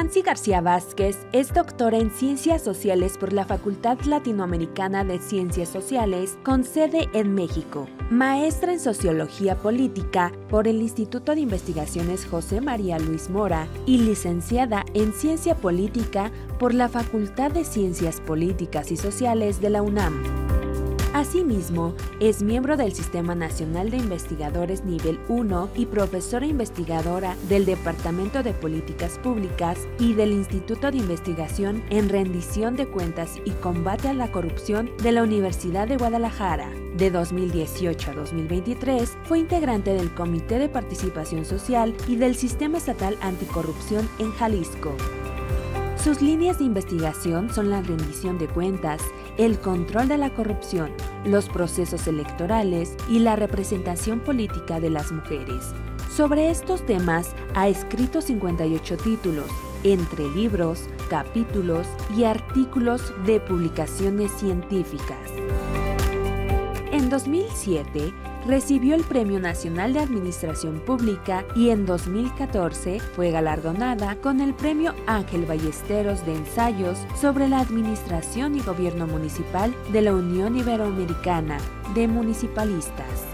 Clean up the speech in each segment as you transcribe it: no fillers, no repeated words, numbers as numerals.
Nancy García Vázquez es doctora en Ciencias Sociales por la Facultad Latinoamericana de Ciencias Sociales, con sede en México. Maestra en Sociología Política por el Instituto de Investigaciones José María Luis Mora y licenciada en Ciencia Política por la Facultad de Ciencias Políticas y Sociales de la UNAM. Asimismo, es miembro del Sistema Nacional de Investigadores Nivel 1 y profesora investigadora del Departamento de Políticas Públicas y del Instituto de Investigación en Rendición de Cuentas y Combate a la Corrupción de la Universidad de Guadalajara. De 2018 a 2023, fue integrante del Comité de Participación Social y del Sistema Estatal Anticorrupción en Jalisco. Sus líneas de investigación son la rendición de cuentas, el control de la corrupción, los procesos electorales y la representación política de las mujeres. Sobre estos temas ha escrito 58 títulos, entre libros, capítulos y artículos de publicaciones científicas. En 2007, recibió el Premio Nacional de Administración Pública y en 2014 fue galardonada con el Premio Ángel Ballesteros de Ensayos sobre la Administración y Gobierno Municipal de la Unión Iberoamericana de Municipalistas.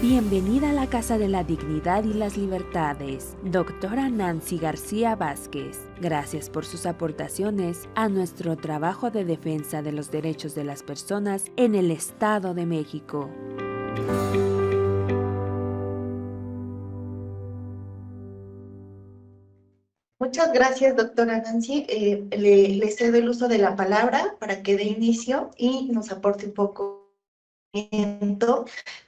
Bienvenida a la Casa de la Dignidad y las Libertades, doctora Nancy García Vázquez. Gracias por sus aportaciones a nuestro trabajo de defensa de los derechos de las personas en el Estado de México. Muchas gracias, doctora Nancy. Le cedo el uso de la palabra para que dé inicio y nos aporte un poco,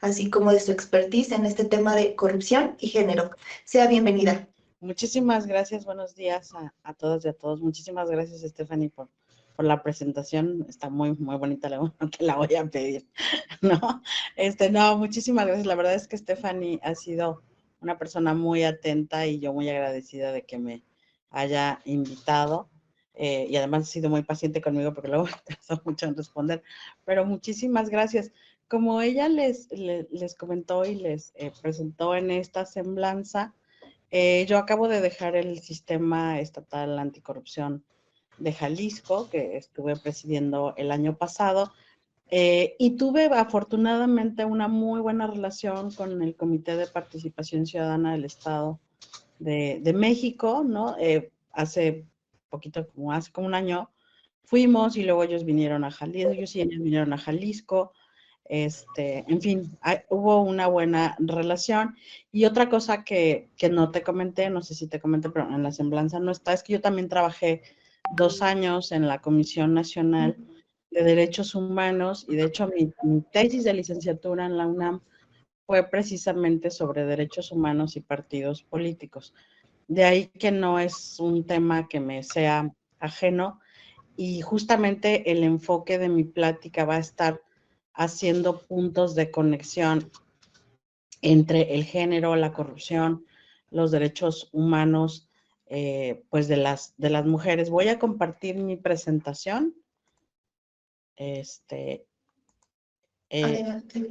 así como de su expertise en este tema de corrupción y género. Sea bienvenida. Muchísimas gracias, buenos días a todas y a todos. Muchísimas gracias, Stephanie, por la presentación. Está muy bonita, te la voy a pedir, ¿no? No, muchísimas gracias. La verdad es que Stephanie ha sido una persona muy atenta y yo muy agradecida de que me haya invitado. Y además ha sido muy paciente conmigo porque luego me tardó mucho en responder. Pero muchísimas gracias. Como ella les comentó y les presentó en esta semblanza, yo acabo de dejar el Sistema Estatal Anticorrupción de Jalisco, que estuve presidiendo el año pasado, y tuve afortunadamente una muy buena relación con el Comité de Participación Ciudadana del Estado de México, ¿no? Hace como un año fuimos y luego ellos vinieron a Jalisco, en fin, hubo una buena relación. Y otra cosa que no te comenté, no sé si te comenté, pero en la semblanza no está, es que yo también trabajé 2 años en la Comisión Nacional de Derechos Humanos y de hecho mi tesis de licenciatura en la UNAM fue precisamente sobre derechos humanos y partidos políticos. De ahí que no es un tema que me sea ajeno y justamente el enfoque de mi plática va a estar haciendo puntos de conexión entre el género, la corrupción, los derechos humanos, pues de las mujeres. Voy a compartir mi presentación. Adelante.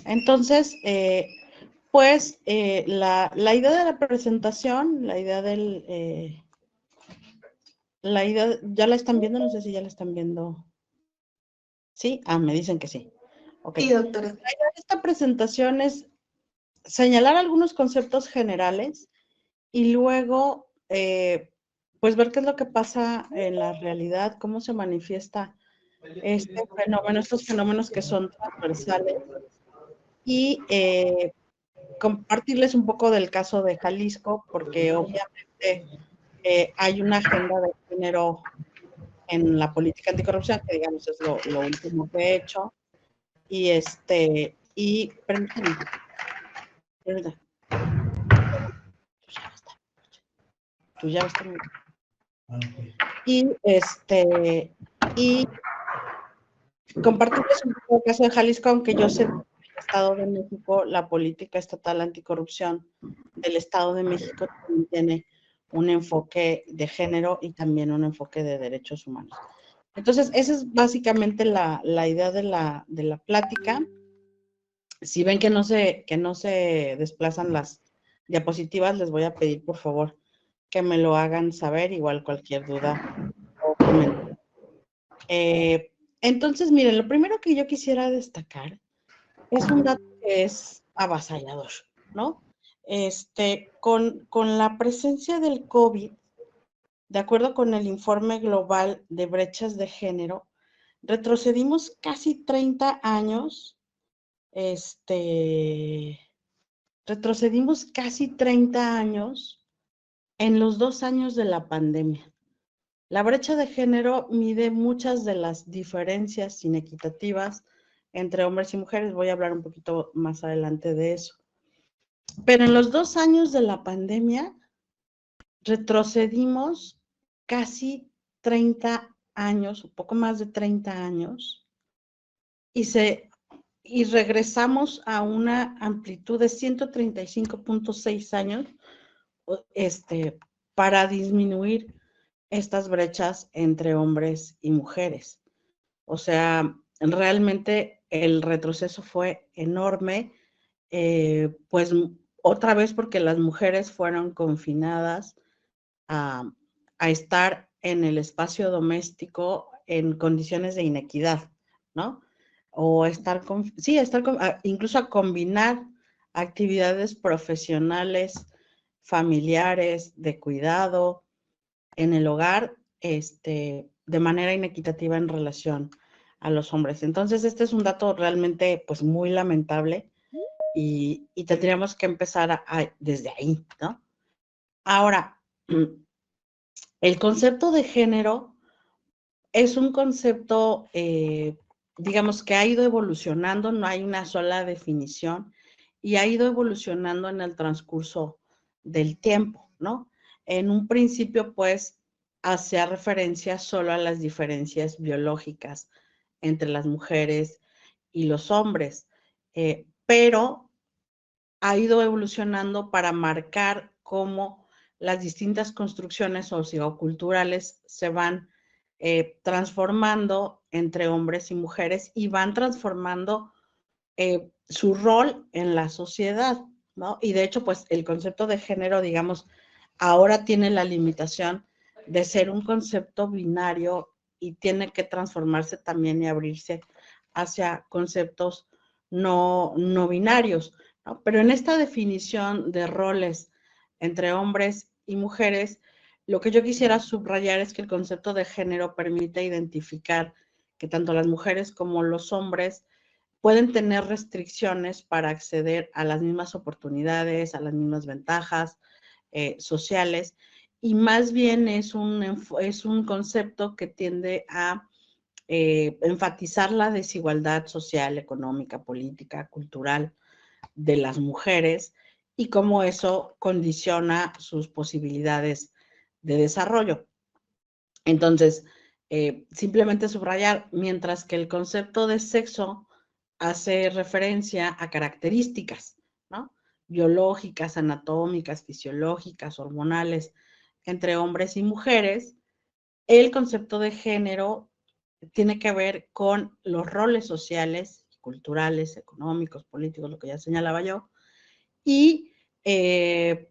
Entonces, pues la idea de la presentación, ¿ya la están viendo? No sé si ya la están viendo. ¿Sí? Me dicen que sí. Okay. Sí, doctora. La idea de esta presentación es señalar algunos conceptos generales y luego, pues ver qué es lo que pasa en la realidad, cómo se manifiesta estos fenómenos que son transversales y compartirles un poco del caso de Jalisco, porque obviamente hay una agenda de género en la política anticorrupción, que digamos es lo último que he hecho. Y permítame. Tú ya estás. Y compartirles un poco el caso de Jalisco, aunque yo sé que en el Estado de México la política estatal anticorrupción del Estado de México también tiene un enfoque de género y también un enfoque de derechos humanos. Entonces, esa es básicamente la idea de la plática. Si ven que no se desplazan las diapositivas, les voy a pedir, por favor, que me lo hagan saber, igual cualquier duda o comentario. Entonces, miren, lo primero que yo quisiera destacar es un dato que es avasallador, ¿no? Con la presencia del COVID, de acuerdo con el informe global de brechas de género, retrocedimos casi 30 años, retrocedimos casi 30 años en los 2 años de la pandemia. La brecha de género mide muchas de las diferencias inequitativas entre hombres y mujeres. Voy a hablar un poquito más adelante de eso. Pero en los 2 años de la pandemia retrocedimos casi 30 años, un poco más de 30 años, y regresamos a una amplitud de 135.6 años para disminuir estas brechas entre hombres y mujeres. O sea, realmente el retroceso fue enorme, pues otra vez porque las mujeres fueron confinadas a, a estar en el espacio doméstico en condiciones de inequidad, ¿no? O incluso a combinar actividades profesionales, familiares, de cuidado, en el hogar, de manera inequitativa en relación a los hombres. Entonces, este es un dato realmente, pues, muy lamentable y tendríamos que empezar desde ahí, ¿no? Ahora, el concepto de género es un concepto, digamos, que ha ido evolucionando, no hay una sola definición, y ha ido evolucionando en el transcurso del tiempo, ¿no? En un principio, pues, hacía referencia solo a las diferencias biológicas entre las mujeres y los hombres, pero ha ido evolucionando para marcar cómo las distintas construcciones socioculturales se van transformando entre hombres y mujeres y van transformando su rol en la sociedad, ¿no? Y de hecho, pues el concepto de género, digamos, ahora tiene la limitación de ser un concepto binario y tiene que transformarse también y abrirse hacia conceptos no binarios, ¿no? Pero en esta definición de roles entre hombres y mujeres, lo que yo quisiera subrayar es que el concepto de género permite identificar que tanto las mujeres como los hombres pueden tener restricciones para acceder a las mismas oportunidades, a las mismas ventajas sociales, y más bien es un concepto que tiende a enfatizar la desigualdad social, económica, política, cultural de las mujeres y cómo eso condiciona sus posibilidades de desarrollo. Entonces, simplemente subrayar, mientras que el concepto de sexo hace referencia a características, ¿no? Biológicas, anatómicas, fisiológicas, hormonales, entre hombres y mujeres, el concepto de género tiene que ver con los roles sociales, culturales, económicos, políticos, lo que ya señalaba yo, y, eh,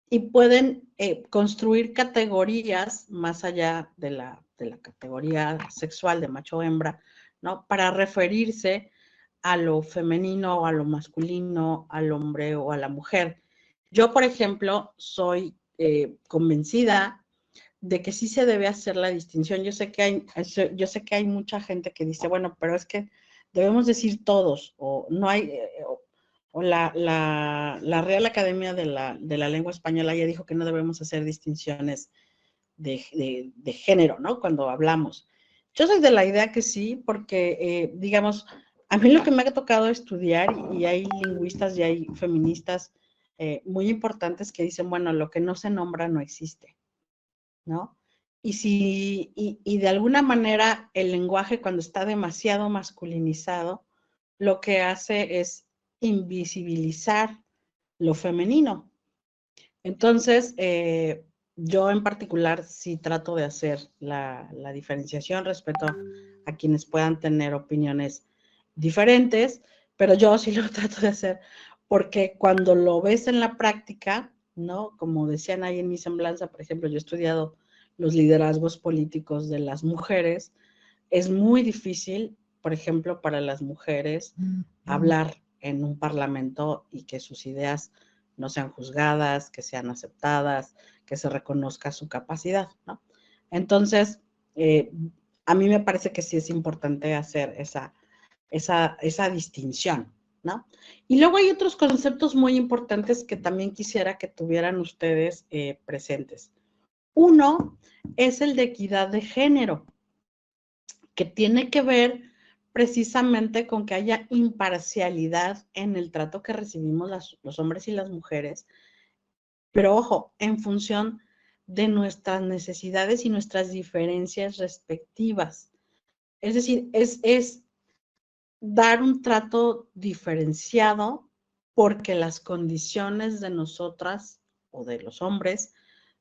y pueden construir categorías más allá de la categoría sexual de macho o hembra, ¿no? Para referirse a lo femenino o a lo masculino, al hombre o a la mujer. Yo, por ejemplo, soy convencida de que sí se debe hacer la distinción. Yo sé que hay mucha gente que dice, bueno, pero es que debemos decir todos, o no hay, o la Real Academia de la Lengua Española ya dijo que no debemos hacer distinciones de género, ¿no? Cuando hablamos. Yo soy de la idea que sí, porque, digamos, a mí lo que me ha tocado estudiar, y hay lingüistas y hay feministas muy importantes que dicen, bueno, lo que no se nombra no existe, ¿no? Y de alguna manera el lenguaje, cuando está demasiado masculinizado, lo que hace es invisibilizar lo femenino. Entonces, yo en particular sí trato de hacer la diferenciación respecto a quienes puedan tener opiniones diferentes, pero yo sí lo trato de hacer, porque cuando lo ves en la práctica, ¿no? Como decían ahí en mi semblanza, por ejemplo, yo he estudiado los liderazgos políticos de las mujeres, es muy difícil, por ejemplo, para las mujeres hablar en un parlamento y que sus ideas no sean juzgadas, que sean aceptadas, que se reconozca su capacidad, ¿no? Entonces, a mí me parece que sí es importante hacer esa distinción, ¿no? Y luego hay otros conceptos muy importantes que también quisiera que tuvieran ustedes presentes. Uno es el de equidad de género, que tiene que ver precisamente con que haya imparcialidad en el trato que recibimos los hombres y las mujeres, pero ojo, en función de nuestras necesidades y nuestras diferencias respectivas. Es decir, es dar un trato diferenciado porque las condiciones de nosotras o de los hombres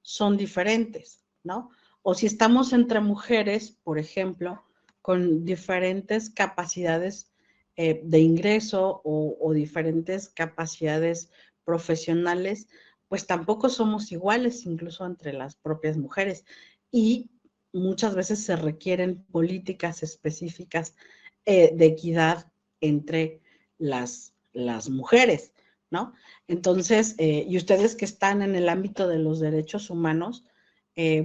son diferentes, ¿no? O si estamos entre mujeres, por ejemplo, con diferentes capacidades de ingreso o diferentes capacidades profesionales, pues tampoco somos iguales, incluso entre las propias mujeres. Y muchas veces se requieren políticas específicas de equidad entre las mujeres, ¿no? Entonces, y ustedes que están en el ámbito de los derechos humanos,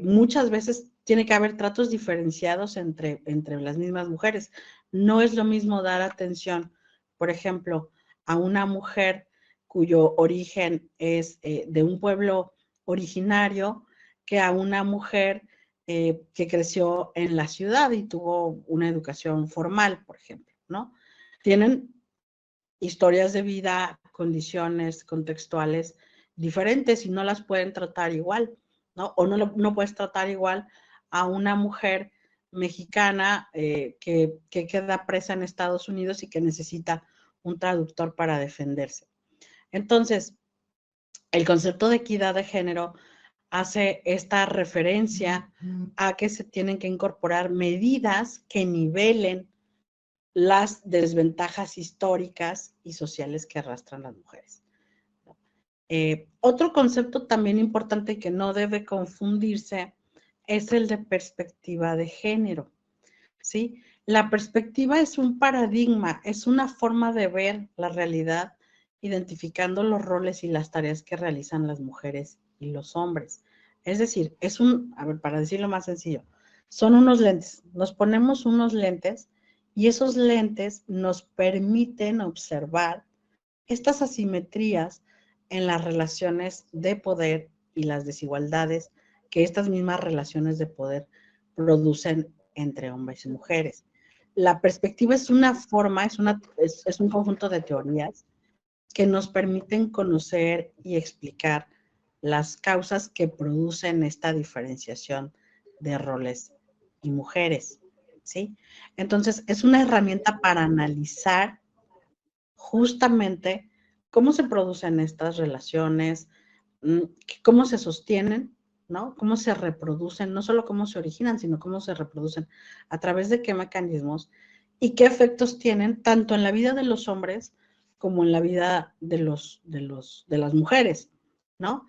muchas veces tiene que haber tratos diferenciados entre las mismas mujeres. No es lo mismo dar atención, por ejemplo, a una mujer cuyo origen es de un pueblo originario que a una mujer que creció en la ciudad y tuvo una educación formal, por ejemplo, ¿no? Tienen historias de vida, condiciones contextuales diferentes y no las pueden tratar igual, ¿no? O no puedes tratar igual a una mujer mexicana que queda presa en Estados Unidos y que necesita un traductor para defenderse. Entonces, el concepto de equidad de género hace esta referencia a que se tienen que incorporar medidas que nivelen las desventajas históricas y sociales que arrastran las mujeres. Otro concepto también importante que no debe confundirse es el de perspectiva de género, ¿sí? La perspectiva es un paradigma, es una forma de ver la realidad, identificando los roles y las tareas que realizan las mujeres y los hombres. Es decir, a ver, para decirlo más sencillo, son unos lentes. Nos ponemos unos lentes y esos lentes nos permiten observar estas asimetrías en las relaciones de poder y las desigualdades que estas mismas relaciones de poder producen entre hombres y mujeres. La perspectiva es una forma, es un conjunto de teorías que nos permiten conocer y explicar las causas que producen esta diferenciación de roles y mujeres, ¿sí? Entonces, es una herramienta para analizar justamente cómo se producen estas relaciones, cómo se sostienen, ¿no? Cómo se reproducen, no solo cómo se originan, sino cómo se reproducen, a través de qué mecanismos y qué efectos tienen tanto en la vida de los hombres como en la vida de las mujeres, ¿no?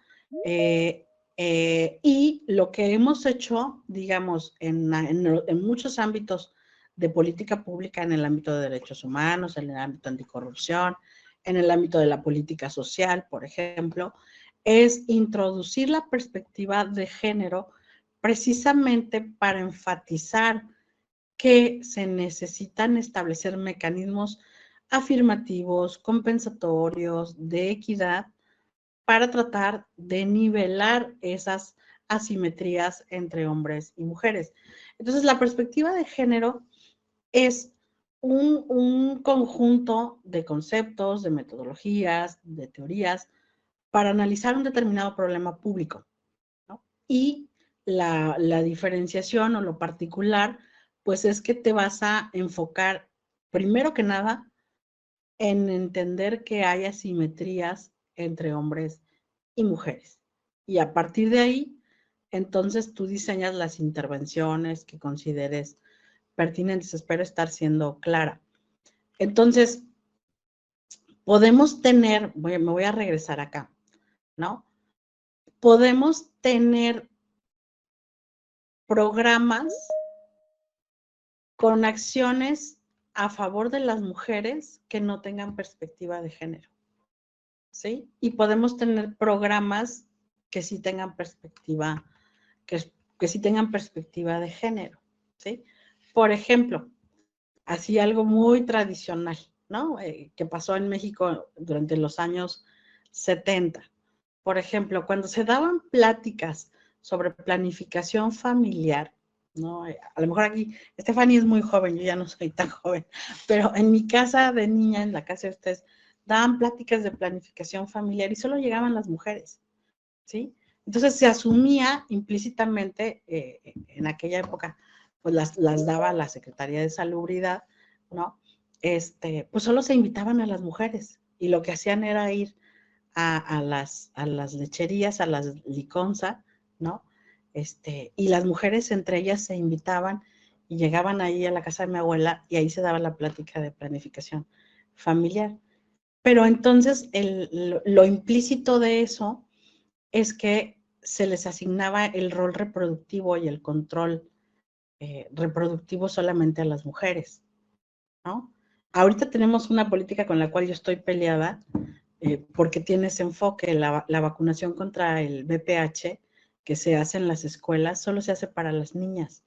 Y lo que hemos hecho, digamos, en muchos ámbitos de política pública, en el ámbito de derechos humanos, en el ámbito anticorrupción, en el ámbito de la política social, por ejemplo, es introducir la perspectiva de género precisamente para enfatizar que se necesitan establecer mecanismos afirmativos, compensatorios, de equidad, para tratar de nivelar esas asimetrías entre hombres y mujeres. Entonces, la perspectiva de género es un conjunto de conceptos, de metodologías, de teorías para analizar un determinado problema público, ¿no? Y la diferenciación o lo particular, pues es que te vas a enfocar, primero que nada, en entender que hay asimetrías entre hombres y mujeres. Y a partir de ahí, entonces tú diseñas las intervenciones que consideres pertinentes. Espero estar siendo clara. Entonces, podemos tener, me voy a regresar acá, ¿no? Podemos tener programas con acciones a favor de las mujeres que no tengan perspectiva de género, ¿sí? Y podemos tener programas que sí tengan perspectiva, que sí tengan perspectiva de género, ¿sí? Por ejemplo, así algo muy tradicional, ¿no? Que pasó en México durante los años 70. Por ejemplo, cuando se daban pláticas sobre planificación familiar, ¿no? A lo mejor aquí, Stephanie es muy joven, yo ya no soy tan joven, pero en mi casa de niña, en la casa de ustedes, daban pláticas de planificación familiar y solo llegaban las mujeres, ¿sí? Entonces se asumía implícitamente, en aquella época, pues las daba la Secretaría de Salubridad, ¿no? Pues solo se invitaban a las mujeres y lo que hacían era ir a las lecherías, a las liconza, ¿no? Y las mujeres entre ellas se invitaban y llegaban ahí a la casa de mi abuela y ahí se daba la plática de planificación familiar. Pero entonces lo implícito de eso es que se les asignaba el rol reproductivo y el control reproductivo solamente a las mujeres, ¿no? Ahorita tenemos una política con la cual yo estoy peleada, porque tiene ese enfoque, la vacunación contra el VPH que se hace en las escuelas solo se hace para las niñas,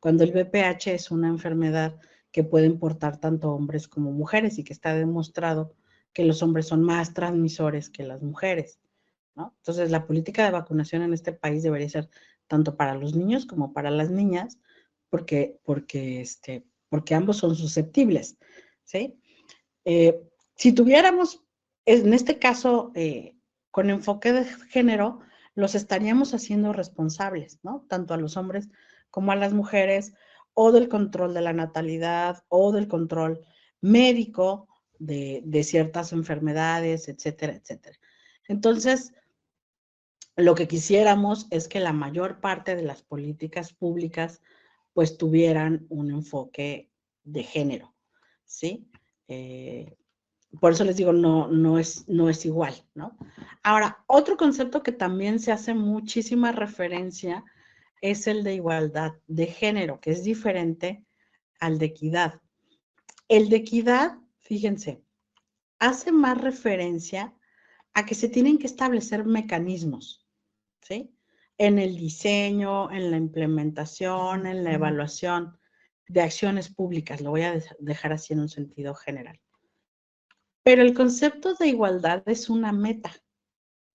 cuando el VPH es una enfermedad que pueden portar tanto hombres como mujeres y que está demostrado que los hombres son más transmisores que las mujeres, ¿no? Entonces, la política de vacunación en este país debería ser tanto para los niños como para las niñas, porque ambos son susceptibles, ¿sí? Si tuviéramos, en este caso, con enfoque de género, los estaríamos haciendo responsables, ¿no? Tanto a los hombres como a las mujeres, o del control de la natalidad, o del control médico de ciertas enfermedades, etcétera, etcétera. Entonces, lo que quisiéramos es que la mayor parte de las políticas públicas pues tuvieran un enfoque de género, ¿sí? Por eso les digo, no es igual, ¿no? Ahora, otro concepto que también se hace muchísima referencia es el de igualdad de género, que es diferente al de equidad. El de equidad, fíjense, hace más referencia a que se tienen que establecer mecanismos, ¿sí? En el diseño, en la implementación, en la evaluación de acciones públicas, lo voy a dejar así en un sentido general. Pero el concepto de igualdad es una meta,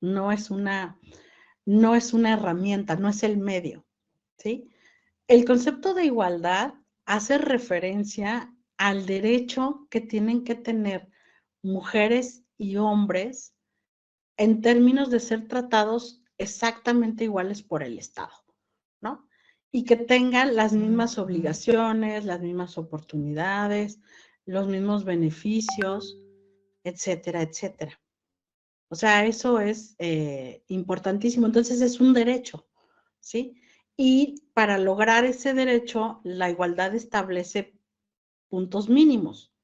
no es una herramienta, no es el medio, ¿sí? El concepto de igualdad hace referencia al derecho que tienen que tener mujeres y hombres en términos de ser tratados exactamente iguales por el Estado, ¿no? Y que tengan las mismas obligaciones, las mismas oportunidades, los mismos beneficios, etcétera, etcétera. O sea, eso es importantísimo. Entonces es un derecho, ¿sí? Y para lograr ese derecho, la igualdad establece puntos mínimos.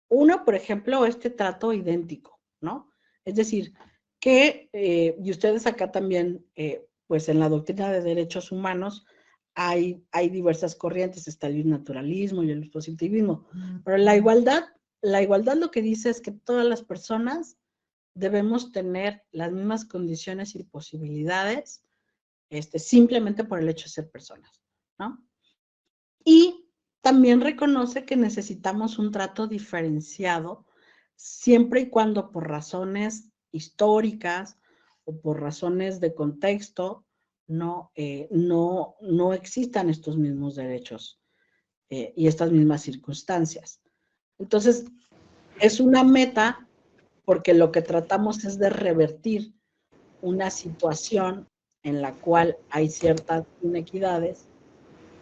Uno, por ejemplo, este trato idéntico, ¿no? Es decir, que, y ustedes acá también, pues en la doctrina de derechos humanos hay diversas corrientes, está el naturalismo y el positivismo, pero la igualdad lo que dice es que todas las personas debemos tener las mismas condiciones y posibilidades, simplemente por el hecho de ser personas, ¿no? Y también reconoce que necesitamos un trato diferenciado siempre y cuando por razones históricas o por razones de contexto no existan estos mismos derechos y estas mismas circunstancias. Entonces, es una meta porque lo que tratamos es de revertir una situación en la cual hay ciertas inequidades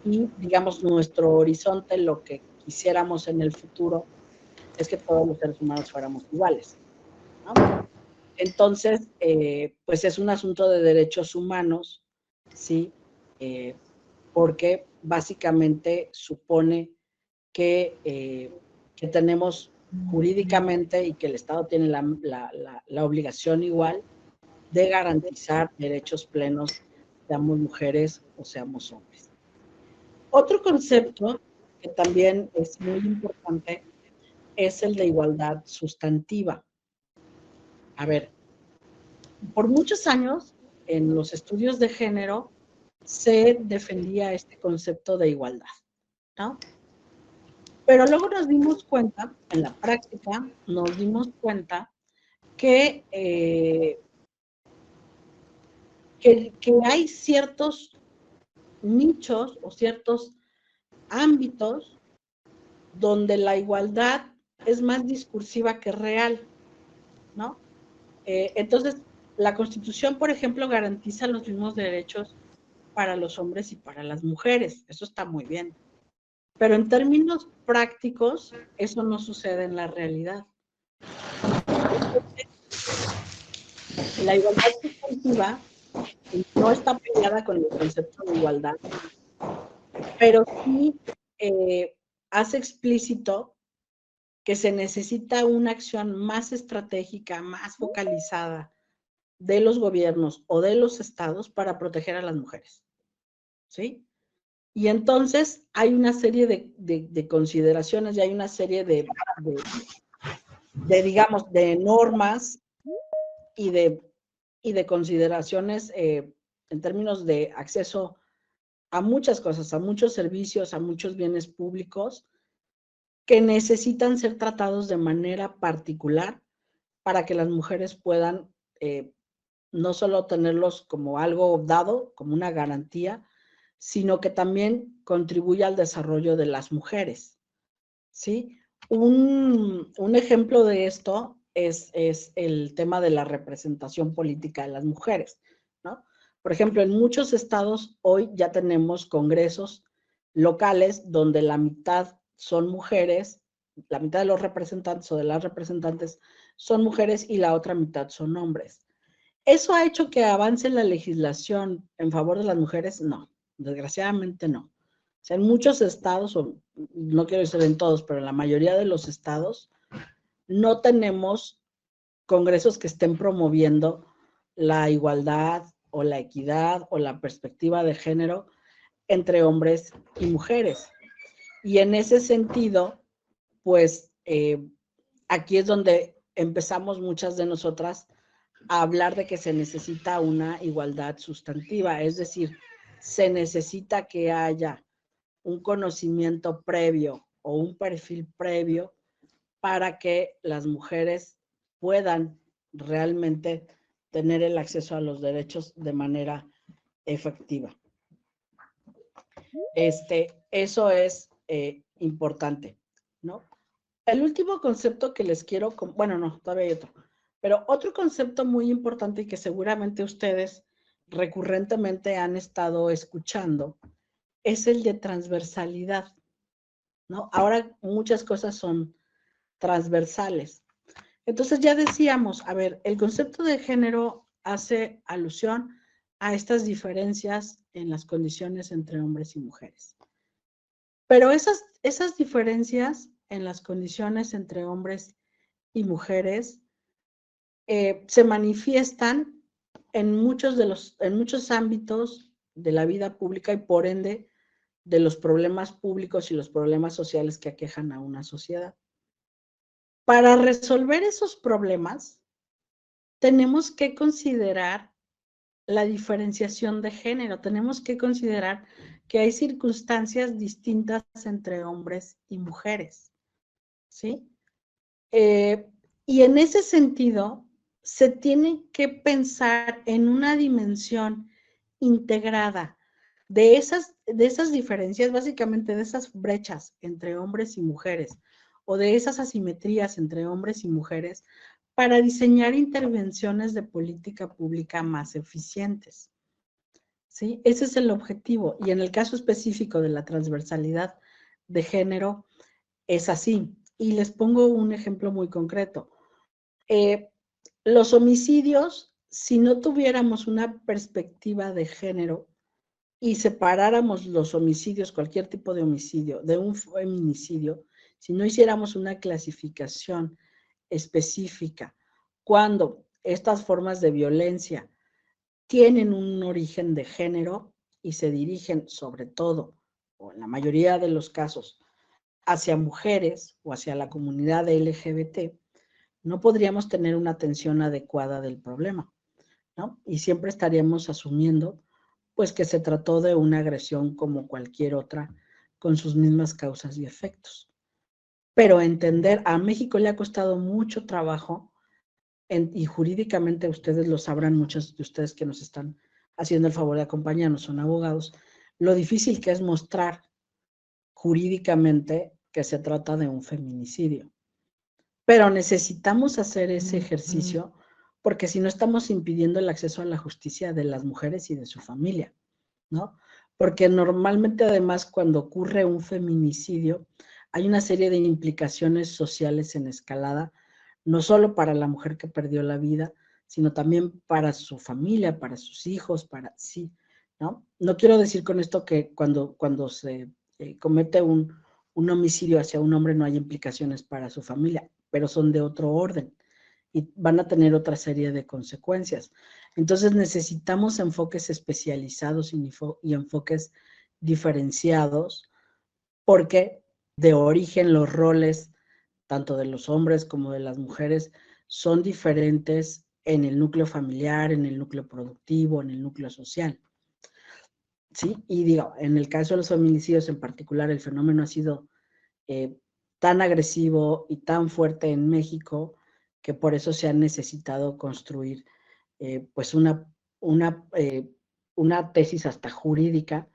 y, digamos, nuestro horizonte, lo que quisiéramos en el futuro, es que todos los seres humanos fuéramos iguales, ¿no? Entonces, pues es un asunto de derechos humanos, ¿sí? Porque básicamente supone que tenemos jurídicamente y que el Estado tiene la obligación igual de garantizar derechos plenos, seamos mujeres o seamos hombres. Otro concepto que también es muy importante es el de igualdad sustantiva. A ver, por muchos años en los estudios de género se defendía este concepto de igualdad, ¿no? Pero luego nos dimos cuenta, en la práctica, nos dimos cuenta que hay ciertos nichos o ciertos ámbitos donde la igualdad es más discursiva que real, ¿no? Entonces, la Constitución, por ejemplo, garantiza los mismos derechos para los hombres y para las mujeres. Eso está muy bien. Pero en términos prácticos, eso no sucede en la realidad. La igualdad sustantiva no está peleada con el concepto de igualdad, pero sí hace explícito que se necesita una acción más estratégica, más focalizada de los gobiernos o de los estados para proteger a las mujeres, ¿sí? Y entonces hay una serie de consideraciones y hay una serie de digamos, de normas y de consideraciones en términos de acceso a muchas cosas, a muchos servicios, a muchos bienes públicos que necesitan ser tratados de manera particular para que las mujeres puedan no solo tenerlos como algo dado, como una garantía, sino que también contribuya al desarrollo de las mujeres, ¿sí? Un ejemplo de esto es el tema de la representación política de las mujeres, ¿no? Por ejemplo, en muchos estados hoy ya tenemos congresos locales donde la mitad son mujeres, la mitad de los representantes o de las representantes son mujeres y la otra mitad son hombres. ¿Eso ha hecho que avance la legislación en favor de las mujeres? No, desgraciadamente no. O sea, en muchos estados, o no quiero decir en todos, pero en la mayoría de los estados, no tenemos congresos que estén promoviendo la igualdad o la equidad o la perspectiva de género entre hombres y mujeres. Y en ese sentido, pues aquí es donde empezamos muchas de nosotras a hablar de que se necesita una igualdad sustantiva, es decir, se necesita que haya un conocimiento previo o un perfil previo para que las mujeres puedan realmente tener el acceso a los derechos de manera efectiva. Eso es importante, ¿no? El último concepto que les quiero, bueno, no, todavía hay otro, pero otro concepto muy importante y que seguramente ustedes recurrentemente han estado escuchando es el de transversalidad, ¿no? Ahora muchas cosas son transversales. Entonces ya decíamos, a ver, el concepto de género hace alusión a estas diferencias en las condiciones entre hombres y mujeres. Pero esas diferencias en las condiciones entre hombres y mujeres se manifiestan en muchos ámbitos de la vida pública y por ende de los problemas públicos y los problemas sociales que aquejan a una sociedad. Para resolver esos problemas, tenemos que considerar la diferenciación de género, tenemos que considerar que hay circunstancias distintas entre hombres y mujeres, ¿sí? Y en ese sentido, se tiene que pensar en una dimensión integrada de esas diferencias, básicamente de esas brechas entre hombres y mujeres, o de esas asimetrías entre hombres y mujeres, para diseñar intervenciones de política pública más eficientes, ¿sí? Ese es el objetivo. Y en el caso específico de la transversalidad de género, es así. Y les pongo un ejemplo muy concreto. Los homicidios, si no tuviéramos una perspectiva de género y separáramos los homicidios, cualquier tipo de homicidio, de un feminicidio, si no hiciéramos una clasificación específica, cuando estas formas de violencia tienen un origen de género y se dirigen sobre todo, o en la mayoría de los casos, hacia mujeres o hacia la comunidad LGBT, no podríamos tener una atención adecuada del problema, ¿no? Y siempre estaríamos asumiendo, pues, que se trató de una agresión como cualquier otra, con sus mismas causas y efectos. Pero entender, a México le ha costado mucho trabajo, y jurídicamente ustedes lo sabrán, muchos de ustedes que nos están haciendo el favor de acompañarnos son abogados, lo difícil que es mostrar jurídicamente que se trata de un feminicidio. Pero necesitamos hacer ese ejercicio porque si no estamos impidiendo el acceso a la justicia de las mujeres y de su familia, ¿no? Porque normalmente además cuando ocurre un feminicidio hay una serie de implicaciones sociales en escalada, no solo para la mujer que perdió la vida, sino también para su familia, para sus hijos, para sí, ¿no? No quiero decir con esto que cuando se comete un homicidio hacia un hombre no hay implicaciones para su familia, pero son de otro orden y van a tener otra serie de consecuencias. Entonces necesitamos enfoques especializados y enfoques diferenciados porque de origen los roles, tanto de los hombres como de las mujeres, son diferentes en el núcleo familiar, en el núcleo productivo, en el núcleo social. ¿Sí? Y digo, en el caso de los feminicidios en particular, el fenómeno ha sido tan agresivo y tan fuerte en México que por eso se ha necesitado construir pues una tesis hasta jurídica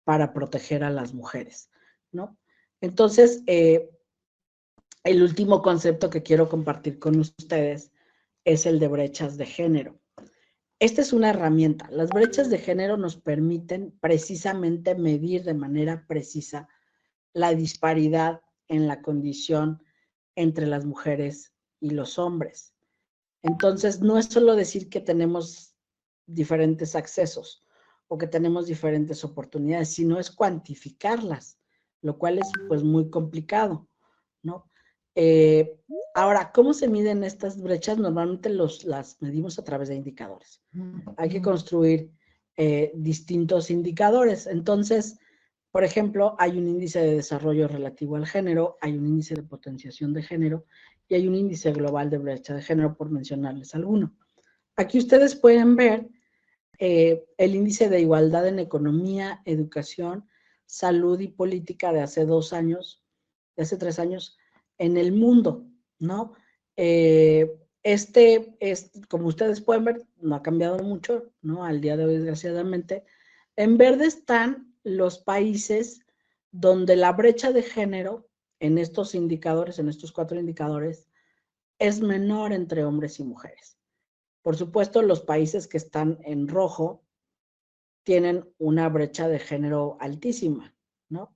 para proteger a las mujeres, ¿no? Entonces, el último concepto que quiero compartir con ustedes es el de brechas de género. Esta es una herramienta. Las brechas de género nos permiten precisamente medir de manera precisa la disparidad en la condición entre las mujeres y los hombres. Entonces, no es solo decir que tenemos diferentes accesos o que tenemos diferentes oportunidades, sino es cuantificarlas, lo cual es pues muy complicado, ¿no? Ahora, ¿cómo se miden estas brechas? Normalmente las medimos a través de indicadores. Hay que construir distintos indicadores. Entonces, por ejemplo, hay un índice de desarrollo relativo al género, hay un índice de potenciación de género y hay un índice global de brecha de género, por mencionarles alguno. Aquí ustedes pueden ver el índice de igualdad en economía, educación, salud y política de hace 2 años, de hace 3 años, en el mundo, ¿no? Como ustedes pueden ver, no ha cambiado mucho, ¿no? Al día de hoy, desgraciadamente. En verde están los países donde la brecha de género en estos indicadores, en estos 4 indicadores, es menor entre hombres y mujeres. Por supuesto, los países que están en rojo tienen una brecha de género altísima, ¿no?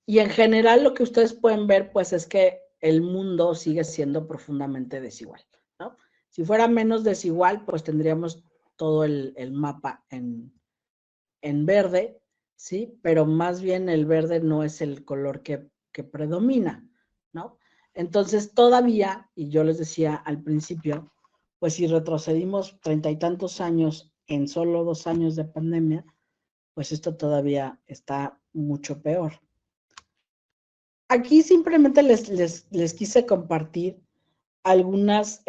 Y en general lo que ustedes pueden ver, pues, es que el mundo sigue siendo profundamente desigual, ¿no? Si fuera menos desigual, pues tendríamos todo el mapa en verde, ¿sí? Pero más bien el verde no es el color que predomina, ¿no? Entonces todavía, y yo les decía al principio, pues si retrocedimos 30 y tantos años en solo 2 años de pandemia, pues esto todavía está mucho peor. Aquí simplemente les quise compartir algunos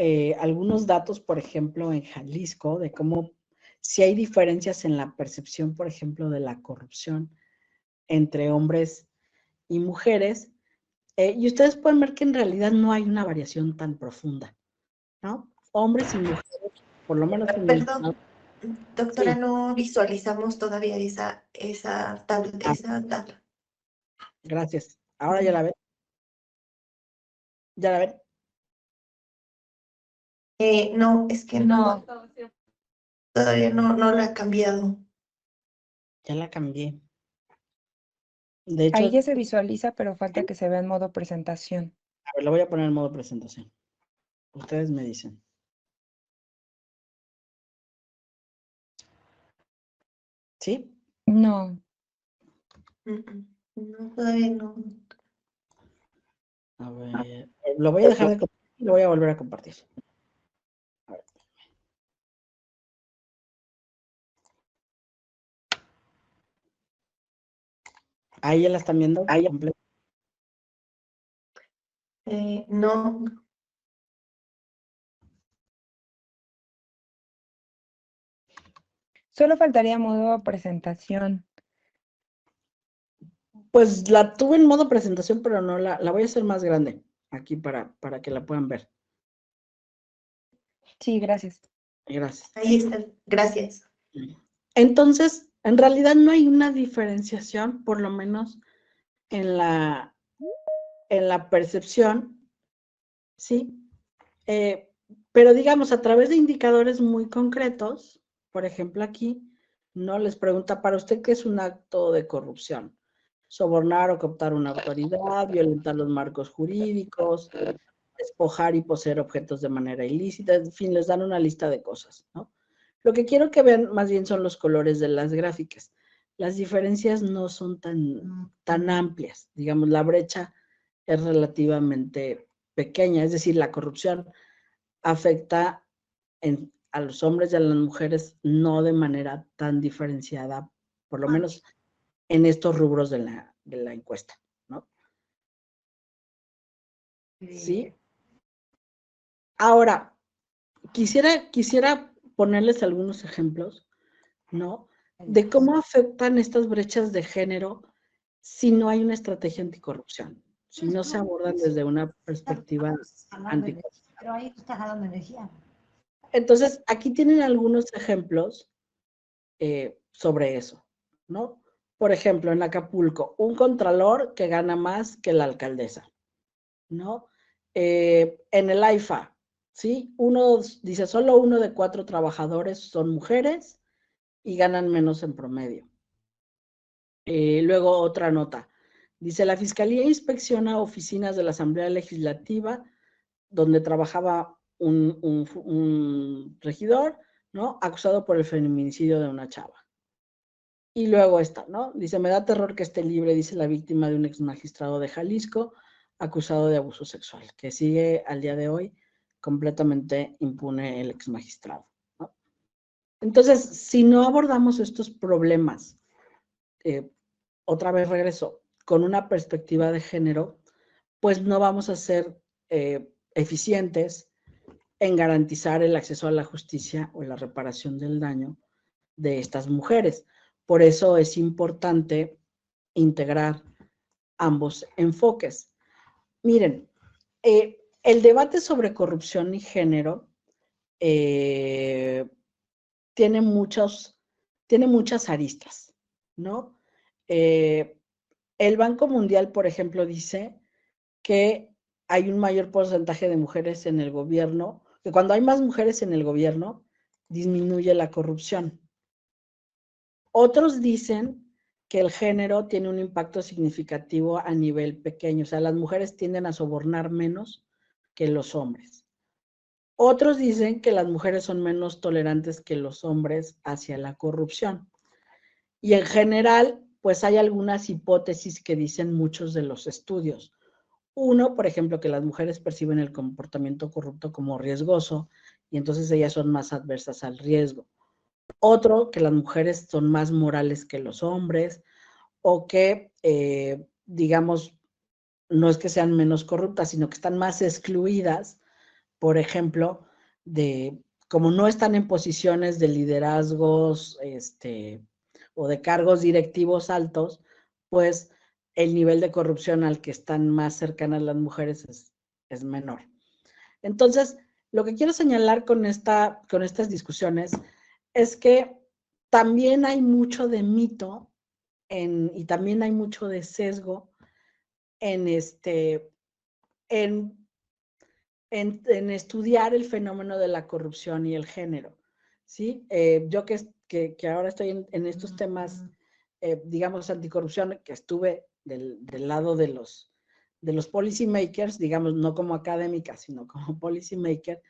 datos, por ejemplo, en Jalisco, de cómo si hay diferencias en la percepción, por ejemplo, de la corrupción entre hombres y mujeres, y ustedes pueden ver que en realidad no hay una variación tan profunda, ¿no? Hombres y mujeres, por lo menos en el... Perdón, doctora, Sí. no visualizamos todavía esa tabla. Gracias. Ahora ya la ven. ¿Ya la ven? No, es que no, todavía no lo ha cambiado. Ya la cambié. De hecho, Ahí ya se visualiza, pero falta que se vea en modo presentación. a ver, lo voy a poner en modo presentación. Ustedes me dicen. ¿Sí? No, No, todavía no. A ver, lo voy a dejar de compartir y lo voy a volver a compartir. A ver. Ahí ya la están viendo completa. No. Solo faltaría modo de presentación. Pues la tuve en modo presentación, pero no la voy a hacer más grande aquí para que la puedan ver. Sí, gracias. Gracias. Ahí está. Gracias. Entonces, en realidad no hay una diferenciación, por lo menos en la percepción, ¿sí? Pero digamos, a través de indicadores muy concretos, por ejemplo aquí, no les pregunta, ¿para usted qué es un acto de corrupción? Sobornar o cooptar una autoridad, violentar los marcos jurídicos, despojar y poseer objetos de manera ilícita, en fin, les dan una lista de cosas, ¿no? Lo que quiero que vean más bien son los colores de las gráficas. Las diferencias no son tan amplias, digamos, la brecha es relativamente pequeña, es decir, la corrupción afecta a los hombres y a las mujeres no de manera tan diferenciada, por lo menos en estos rubros de la encuesta, ¿no? ¿Sí? Ahora, quisiera ponerles algunos ejemplos, ¿no? De cómo afectan estas brechas de género si no hay una estrategia anticorrupción, si no se abordan desde una perspectiva anticorrupción. Pero ahí estás dando energía. Entonces, aquí tienen algunos ejemplos sobre eso, ¿no? Por ejemplo, en Acapulco, un contralor que gana más que la alcaldesa, ¿no? En el AIFA, ¿sí? Dice, solo 1 de 4 trabajadores son mujeres y ganan menos en promedio. Luego otra nota, dice, la Fiscalía inspecciona oficinas de la Asamblea Legislativa donde trabajaba un regidor, ¿no? Acusado por el feminicidio de una chava. Y luego esta, ¿no? Dice, me da terror que esté libre, dice la víctima de un ex magistrado de Jalisco, acusado de abuso sexual, que sigue al día de hoy completamente impune el ex magistrado, ¿no? Entonces, si no abordamos estos problemas, otra vez regreso, con una perspectiva de género, pues no vamos a ser eficientes en garantizar el acceso a la justicia o la reparación del daño de estas mujeres. Por eso es importante integrar ambos enfoques. Miren, el debate sobre corrupción y género tiene muchas aristas, ¿no? El Banco Mundial, por ejemplo, dice que hay un mayor porcentaje de mujeres en el gobierno, que cuando hay más mujeres en el gobierno, disminuye la corrupción. Otros dicen que el género tiene un impacto significativo a nivel pequeño, o sea, las mujeres tienden a sobornar menos que los hombres. Otros dicen que las mujeres son menos tolerantes que los hombres hacia la corrupción. Y en general, pues hay algunas hipótesis que dicen muchos de los estudios. Uno, por ejemplo, que las mujeres perciben el comportamiento corrupto como riesgoso y entonces ellas son más adversas al riesgo. Otro, que las mujeres son más morales que los hombres o que, digamos, no es que sean menos corruptas, sino que están más excluidas, por ejemplo, como no están en posiciones de liderazgos o de cargos directivos altos, pues el nivel de corrupción al que están más cercanas las mujeres es menor. Entonces, lo que quiero señalar con estas discusiones es que también hay mucho de mito y también hay mucho de sesgo en estudiar el fenómeno de la corrupción y el género, ¿sí? Yo que ahora estoy en estos temas, digamos, anticorrupción, que estuve del lado de los policy makers, digamos, no como académica, sino como policy maker,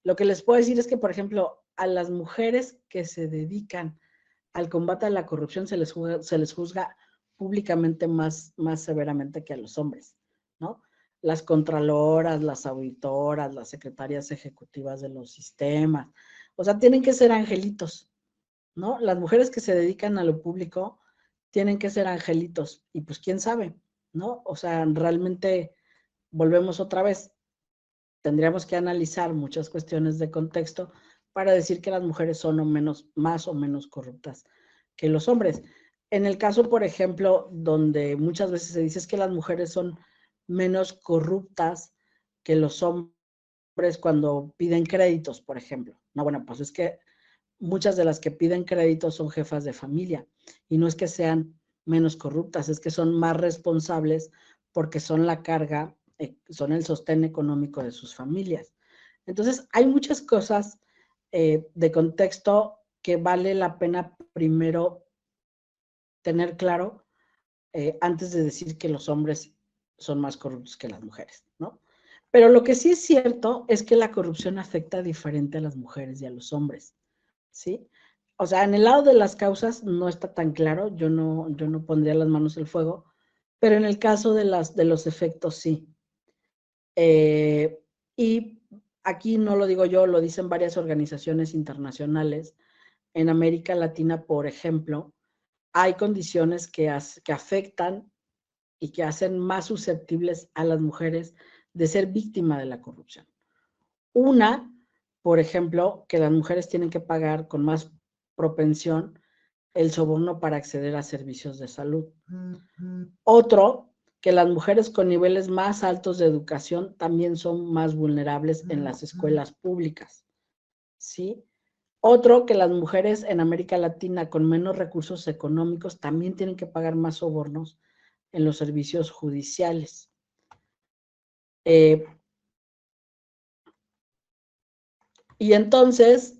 lo que les puedo decir es que, por ejemplo, a las mujeres que se dedican al combate a la corrupción se les juzga públicamente más severamente que a los hombres, ¿no? Las contraloras, las auditoras, las secretarias ejecutivas de los sistemas, o sea, tienen que ser angelitos, ¿no? Las mujeres que se dedican a lo público tienen que ser angelitos, y pues quién sabe, ¿no? O sea, realmente volvemos otra vez, tendríamos que analizar muchas cuestiones de contexto para decir que las mujeres son más o menos corruptas que los hombres. En el caso, por ejemplo, donde muchas veces se dice es que las mujeres son menos corruptas que los hombres cuando piden créditos, por ejemplo. No, bueno, pues es que muchas de las que piden créditos son jefas de familia y no es que sean menos corruptas, es que son más responsables porque son la carga, son el sostén económico de sus familias. Entonces, hay muchas cosas de contexto que vale la pena primero tener claro antes de decir que los hombres son más corruptos que las mujeres, ¿no? Pero lo que sí es cierto es que la corrupción afecta diferente a las mujeres y a los hombres, ¿sí? O sea, en el lado de las causas no está tan claro, yo no pondría las manos al fuego, pero en el caso de los efectos sí. Y aquí no lo digo yo, lo dicen varias organizaciones internacionales. En América Latina, por ejemplo, hay condiciones que afectan y que hacen más susceptibles a las mujeres de ser víctima de la corrupción. Una, por ejemplo, que las mujeres tienen que pagar con más propensión el soborno para acceder a servicios de salud. Otro, que las mujeres con niveles más altos de educación también son más vulnerables en las escuelas públicas, ¿sí? Otro, que las mujeres en América Latina con menos recursos económicos también tienen que pagar más sobornos en los servicios judiciales. Y entonces,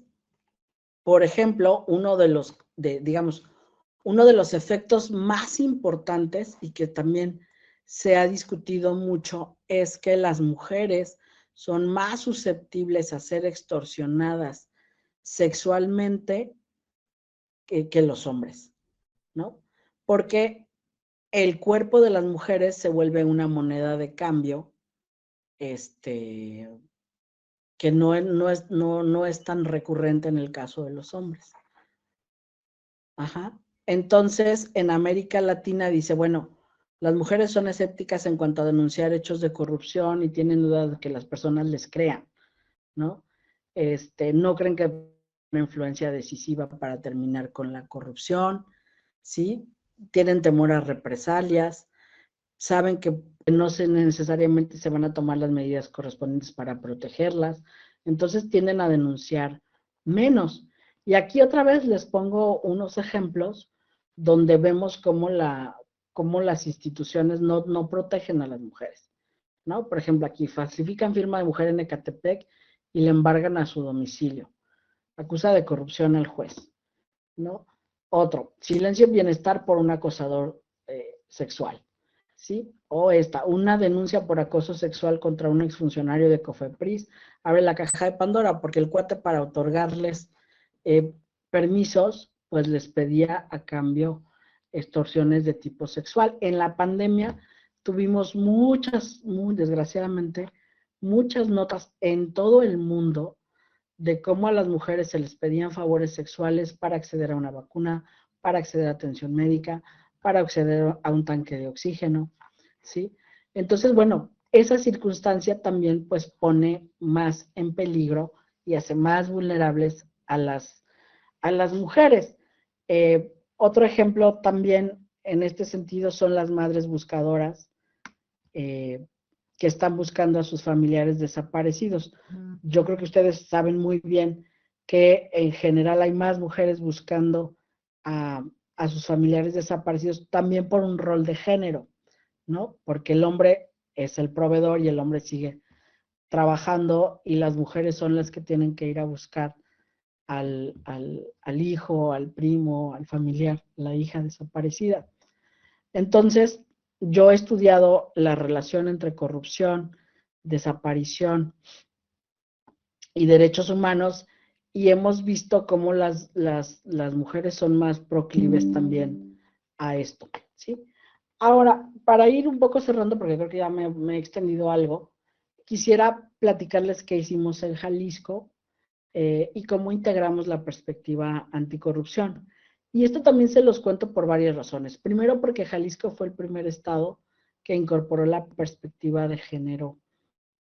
por ejemplo, uno de los efectos más importantes y que también se ha discutido mucho es que las mujeres son más susceptibles a ser extorsionadas sexualmente que los hombres, ¿no? Porque el cuerpo de las mujeres se vuelve una moneda de cambio, que no es tan recurrente en el caso de los hombres. Ajá. Entonces, en América Latina dice, bueno, las mujeres son escépticas en cuanto a denunciar hechos de corrupción y tienen dudas de que las personas les crean, ¿no? No creen que una influencia decisiva para terminar con la corrupción, ¿sí? Tienen temor a represalias, saben que no necesariamente se van a tomar las medidas correspondientes para protegerlas, entonces tienden a denunciar menos. Y aquí otra vez les pongo unos ejemplos donde vemos cómo las instituciones no protegen a las mujeres, ¿no? Por ejemplo, aquí falsifican firma de mujer en Ecatepec y le embargan a su domicilio. Acusa de corrupción al juez, ¿no? Otro, silencio en bienestar por un acosador sexual, ¿sí? O una denuncia por acoso sexual contra un exfuncionario de Cofepris, abre la caja de Pandora, porque el cuate para otorgarles permisos, pues les pedía a cambio extorsiones de tipo sexual. En la pandemia tuvimos muy desgraciadamente, muchas notas en todo el mundo de cómo a las mujeres se les pedían favores sexuales para acceder a una vacuna, para acceder a atención médica, para acceder a un tanque de oxígeno, ¿sí? Entonces, bueno, esa circunstancia también pues pone más en peligro y hace más vulnerables a las mujeres. Otro ejemplo también en este sentido son las madres buscadoras, que están buscando a sus familiares desaparecidos. Yo creo que ustedes saben muy bien que en general hay más mujeres buscando a sus familiares desaparecidos también por un rol de género, ¿no? Porque el hombre es el proveedor y el hombre sigue trabajando y las mujeres son las que tienen que ir a buscar al hijo, al primo, al familiar, la hija desaparecida. Entonces, yo he estudiado la relación entre corrupción, desaparición y derechos humanos y hemos visto cómo las mujeres son más proclives también a esto, ¿sí? Ahora, para ir un poco cerrando, porque creo que ya me he extendido algo, quisiera platicarles qué hicimos en Jalisco y cómo integramos la perspectiva anticorrupción. Y esto también se los cuento por varias razones. Primero, porque Jalisco fue el primer estado que incorporó la perspectiva de género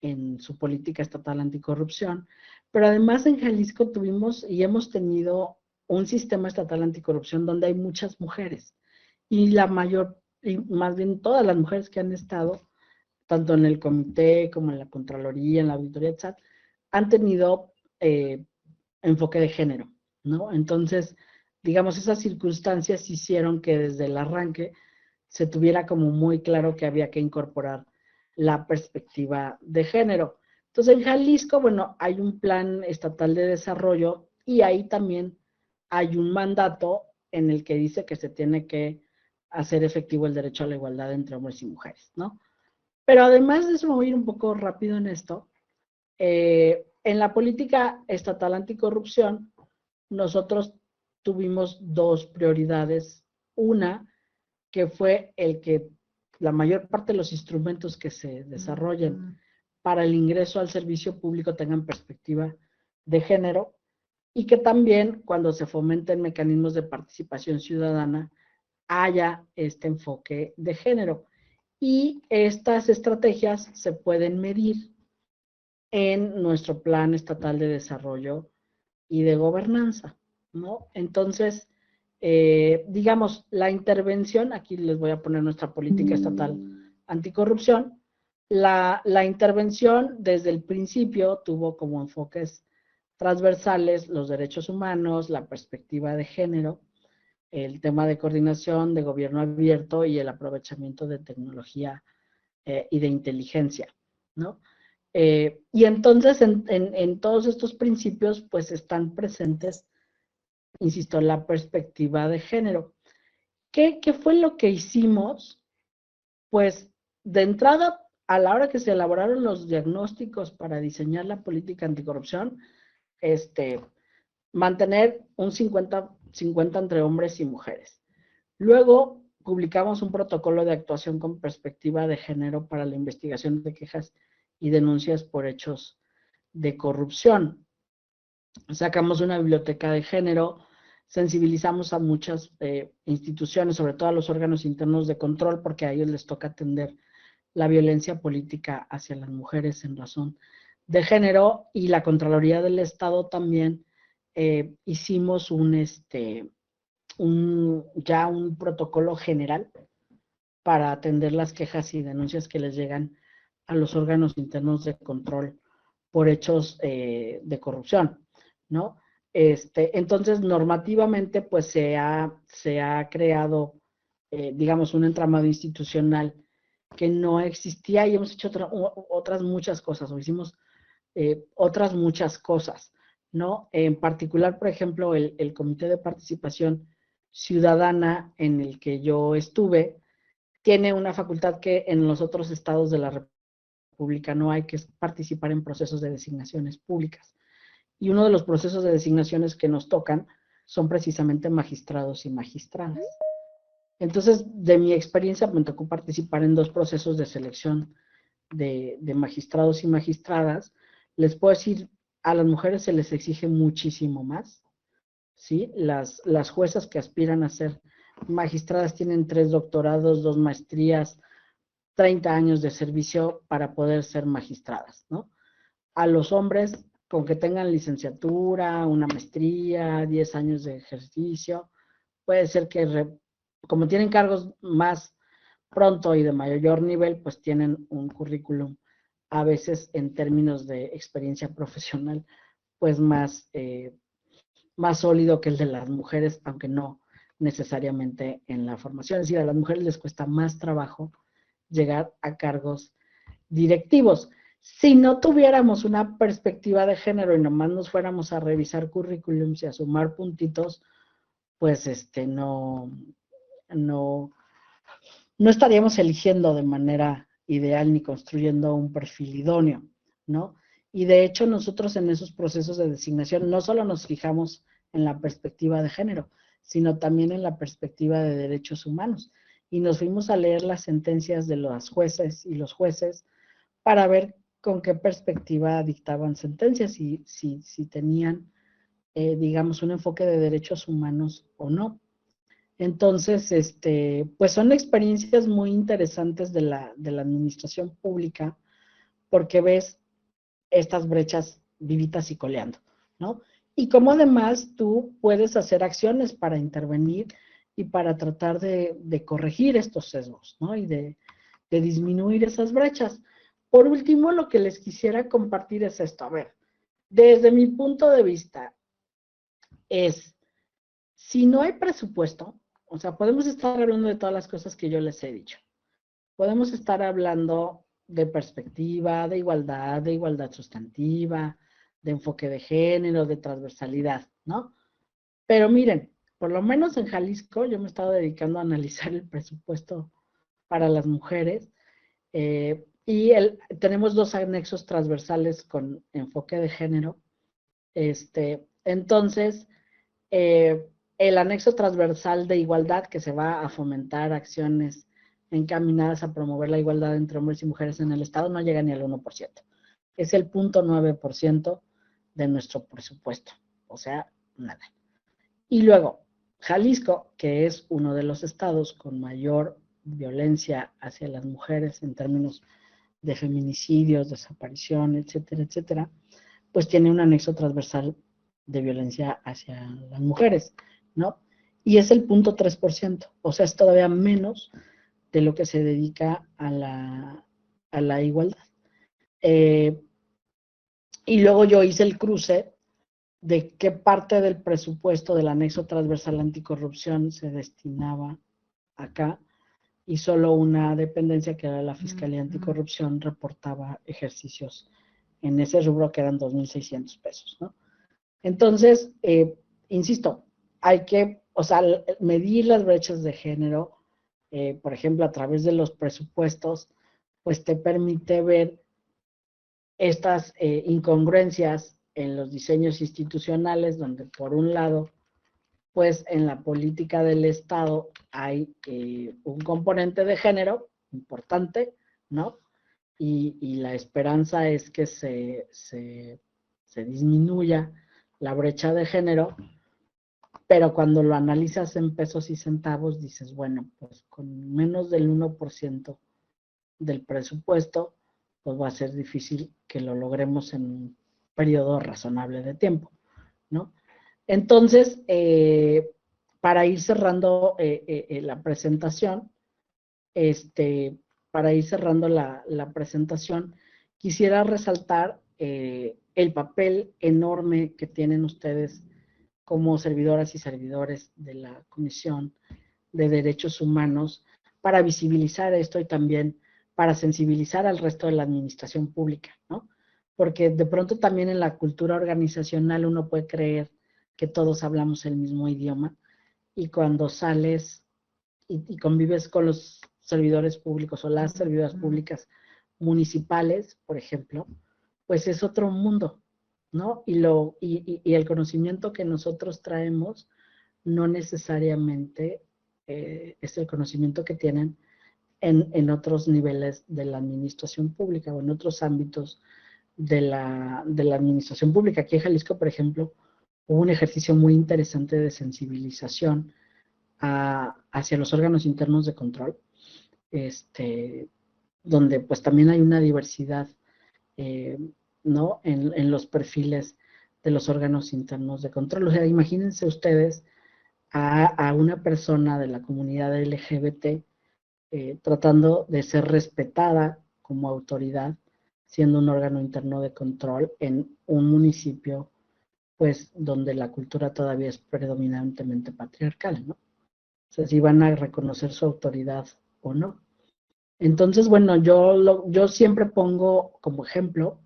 en su política estatal anticorrupción, pero además en Jalisco tuvimos y hemos tenido un sistema estatal anticorrupción donde hay muchas mujeres y la mayor, y más bien todas las mujeres que han estado, tanto en el comité como en la Contraloría, en la Auditoría de SAT, han tenido enfoque de género, ¿no? Entonces, digamos, esas circunstancias hicieron que desde el arranque se tuviera como muy claro que había que incorporar la perspectiva de género. Entonces, en Jalisco, bueno, hay un plan estatal de desarrollo y ahí también hay un mandato en el que dice que se tiene que hacer efectivo el derecho a la igualdad entre hombres y mujeres, ¿no? Pero además de eso, me voy a ir un poco rápido en esto. En la política estatal anticorrupción, nosotros tuvimos dos prioridades. Una, que fue el que la mayor parte de los instrumentos que se desarrollen para el ingreso al servicio público tengan perspectiva de género y que también cuando se fomenten mecanismos de participación ciudadana haya este enfoque de género. Y estas estrategias se pueden medir en nuestro Plan Estatal de Desarrollo y de Gobernanza, ¿no? Entonces, digamos, la intervención, aquí les voy a poner nuestra política estatal anticorrupción, la intervención desde el principio tuvo como enfoques transversales los derechos humanos, la perspectiva de género, el tema de coordinación, de gobierno abierto y el aprovechamiento de tecnología y de inteligencia, ¿no? Y entonces en todos estos principios pues están presentes, insisto, la perspectiva de género. ¿Qué fue lo que hicimos? Pues de entrada, a la hora que se elaboraron los diagnósticos para diseñar la política anticorrupción, mantener un 50-50 entre hombres y mujeres. Luego publicamos un protocolo de actuación con perspectiva de género para la investigación de quejas y denuncias por hechos de corrupción. Sacamos una biblioteca de género, sensibilizamos a muchas instituciones, sobre todo a los órganos internos de control, porque a ellos les toca atender la violencia política hacia las mujeres en razón de género, y la Contraloría del Estado también hicimos ya un protocolo general para atender las quejas y denuncias que les llegan a los órganos internos de control por hechos de corrupción, ¿no? Entonces, normativamente, pues se ha creado, digamos, un entramado institucional que no existía y hemos hecho otras muchas cosas, o hicimos otras muchas cosas, ¿no? En particular, por ejemplo, el Comité de Participación Ciudadana en el que yo estuve, tiene una facultad que en los otros estados de la República no hay, que es participar en procesos de designaciones públicas. Y uno de los procesos de designaciones que nos tocan son precisamente magistrados y magistradas. Entonces, de mi experiencia, me tocó participar en dos procesos de selección de magistrados y magistradas. Les puedo decir, a las mujeres se les exige muchísimo más, ¿sí? Las juezas que aspiran a ser magistradas tienen 3 doctorados, 2 maestrías, 30 años de servicio para poder ser magistradas, ¿no? A los hombres, con que tengan licenciatura, una maestría, 10 años de ejercicio, puede ser que, como tienen cargos más pronto y de mayor nivel, pues tienen un currículum a veces en términos de experiencia profesional, pues más sólido que el de las mujeres, aunque no necesariamente en la formación. Es decir, a las mujeres les cuesta más trabajo llegar a cargos directivos. Si no tuviéramos una perspectiva de género y nomás nos fuéramos a revisar currículums y a sumar puntitos, pues no estaríamos eligiendo de manera ideal ni construyendo un perfil idóneo, ¿no? Y de hecho nosotros en esos procesos de designación no solo nos fijamos en la perspectiva de género, sino también en la perspectiva de derechos humanos. y nos fuimos a leer las sentencias de las jueces y los jueces para ver con qué perspectiva dictaban sentencias y si tenían, digamos, un enfoque de derechos humanos o no. Entonces, pues son experiencias muy interesantes de la administración pública porque ves estas brechas vivitas y coleando, ¿no? Y cómo además tú puedes hacer acciones para intervenir y para tratar de corregir estos sesgos, ¿no? Y de disminuir esas brechas. Por último, lo que les quisiera compartir es esto. A ver, desde mi punto de vista es, si no hay presupuesto, o sea, podemos estar hablando de todas las cosas que yo les he dicho. Podemos estar hablando de perspectiva, de igualdad sustantiva, de enfoque de género, de transversalidad, ¿no? Pero miren, por lo menos en Jalisco, yo me he estado dedicando a analizar el presupuesto para las mujeres y tenemos 2 anexos transversales con enfoque de género. Entonces, el anexo transversal de igualdad, que se va a fomentar acciones encaminadas a promover la igualdad entre hombres y mujeres en el Estado, no llega ni al 1%. Es el 0.9% de nuestro presupuesto, o sea, nada. Y luego, Jalisco, que es uno de los estados con mayor violencia hacia las mujeres en términos de feminicidios, desaparición, etcétera, etcétera, pues tiene un anexo transversal de violencia hacia las mujeres, ¿no? Y es el 0.3%, o sea, es todavía menos de lo que se dedica a la igualdad. Y luego yo hice el cruce de qué parte del presupuesto del anexo transversal anticorrupción se destinaba acá, y solo una dependencia, que era la Fiscalía Anticorrupción, reportaba ejercicios en ese rubro, que eran 2,600 pesos, ¿no? Entonces, insisto, hay que, o sea, medir las brechas de género, por ejemplo, a través de los presupuestos, pues te permite ver estas incongruencias en los diseños institucionales, donde por un lado, pues en la política del Estado hay un componente de género importante, ¿no? Y la esperanza es que se disminuya la brecha de género, pero cuando lo analizas en pesos y centavos, dices, bueno, pues con menos del 1% del presupuesto, pues va a ser difícil que lo logremos en un periodo razonable de tiempo, ¿no? Entonces, para ir cerrando la presentación, quisiera resaltar el papel enorme que tienen ustedes como servidoras y servidores de la Comisión de Derechos Humanos para visibilizar esto y también para sensibilizar al resto de la administración pública, ¿no? Porque de pronto también en la cultura organizacional uno puede creer que todos hablamos el mismo idioma, y cuando sales y convives con los servidores públicos o las servidoras públicas municipales, por ejemplo, pues es otro mundo, ¿no? Y el conocimiento que nosotros traemos no necesariamente es el conocimiento que tienen en otros niveles de la administración pública o en otros ámbitos de la administración pública. Aquí en Jalisco, por ejemplo, hubo un ejercicio muy interesante de sensibilización hacia los órganos internos de control, donde pues también hay una diversidad, ¿no? En los perfiles de los órganos internos de control. O sea, imagínense ustedes a una persona de la comunidad LGBT tratando de ser respetada como autoridad, siendo un órgano interno de control en un municipio, pues, donde la cultura todavía es predominantemente patriarcal, ¿no? O sea, si van a reconocer su autoridad o no. Entonces, bueno, yo siempre pongo como ejemplo,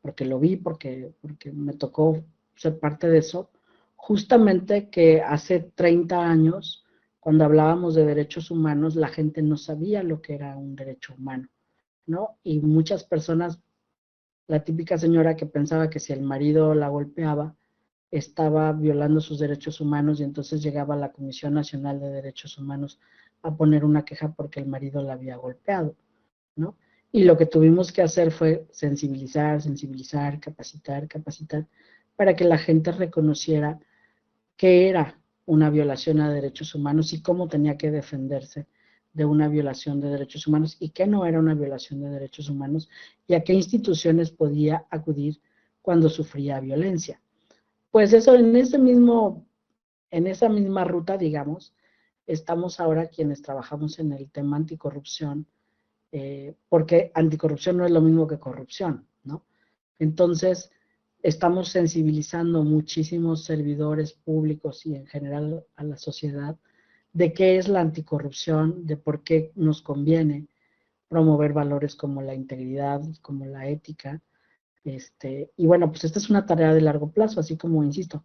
porque lo vi, porque me tocó ser parte de eso, justamente que hace 30 años, cuando hablábamos de derechos humanos, la gente no sabía lo que era un derecho humano, ¿no? Y muchas personas, la típica señora que pensaba que si el marido la golpeaba, estaba violando sus derechos humanos, y entonces llegaba a la Comisión Nacional de Derechos Humanos a poner una queja porque el marido la había golpeado, ¿no? Y lo que tuvimos que hacer fue sensibilizar, capacitar, para que la gente reconociera qué era una violación a derechos humanos y cómo tenía que defenderse de una violación de derechos humanos y qué no era una violación de derechos humanos y a qué instituciones podía acudir cuando sufría violencia. Pues eso, en esa misma ruta, digamos, estamos ahora quienes trabajamos en el tema anticorrupción, porque anticorrupción no es lo mismo que corrupción, ¿no? Entonces, estamos sensibilizando muchísimos servidores públicos y en general a la sociedad de qué es la anticorrupción, de por qué nos conviene promover valores como la integridad, como la ética. Y bueno, pues esta es una tarea de largo plazo, así como, insisto,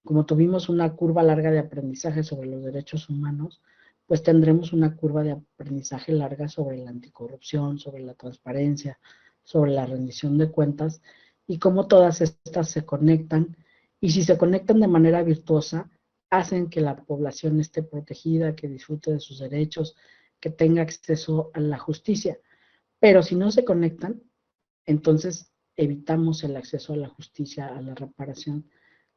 como tuvimos una curva larga de aprendizaje sobre los derechos humanos, pues tendremos una curva de aprendizaje larga sobre la anticorrupción, sobre la transparencia, sobre la rendición de cuentas y cómo todas estas se conectan. Y si se conectan de manera virtuosa, hacen que la población esté protegida, que disfrute de sus derechos, que tenga acceso a la justicia. Pero si no se conectan, entonces evitamos el acceso a la justicia, a la reparación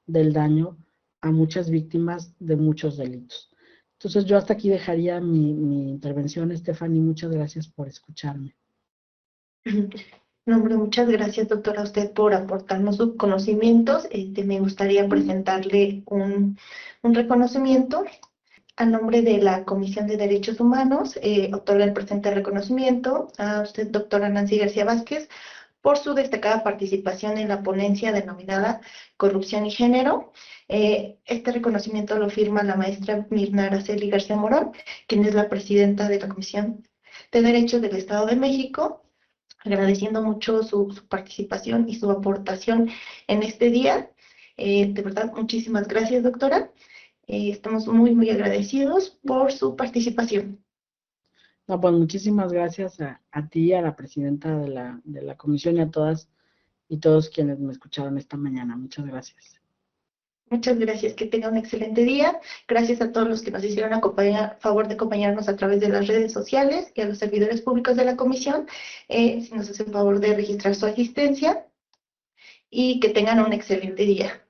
del daño a muchas víctimas de muchos delitos. Entonces yo hasta aquí dejaría mi intervención, Stephanie, muchas gracias por escucharme. No, hombre, muchas gracias, doctora, a usted por aportarnos sus conocimientos. Me gustaría presentarle un reconocimiento a nombre de la Comisión de Derechos Humanos. Otorga el presente reconocimiento a usted, doctora Nancy García Vázquez, por su destacada participación en la ponencia denominada Corrupción y Género. Este reconocimiento lo firma la maestra Mirna Araceli García Morón, quien es la presidenta de la Comisión de Derechos del Estado de México, agradeciendo mucho su participación y su aportación en este día. De verdad, muchísimas gracias, doctora. Estamos muy, muy agradecidos por su participación. No, pues muchísimas gracias a ti, a la presidenta de la comisión y a todas y todos quienes me escucharon esta mañana. Muchas gracias. Muchas gracias, que tenga un excelente día. Gracias a todos los que nos hicieron favor de acompañarnos a través de las redes sociales y a los servidores públicos de la comisión. Si nos hacen favor de registrar su asistencia y que tengan un excelente día.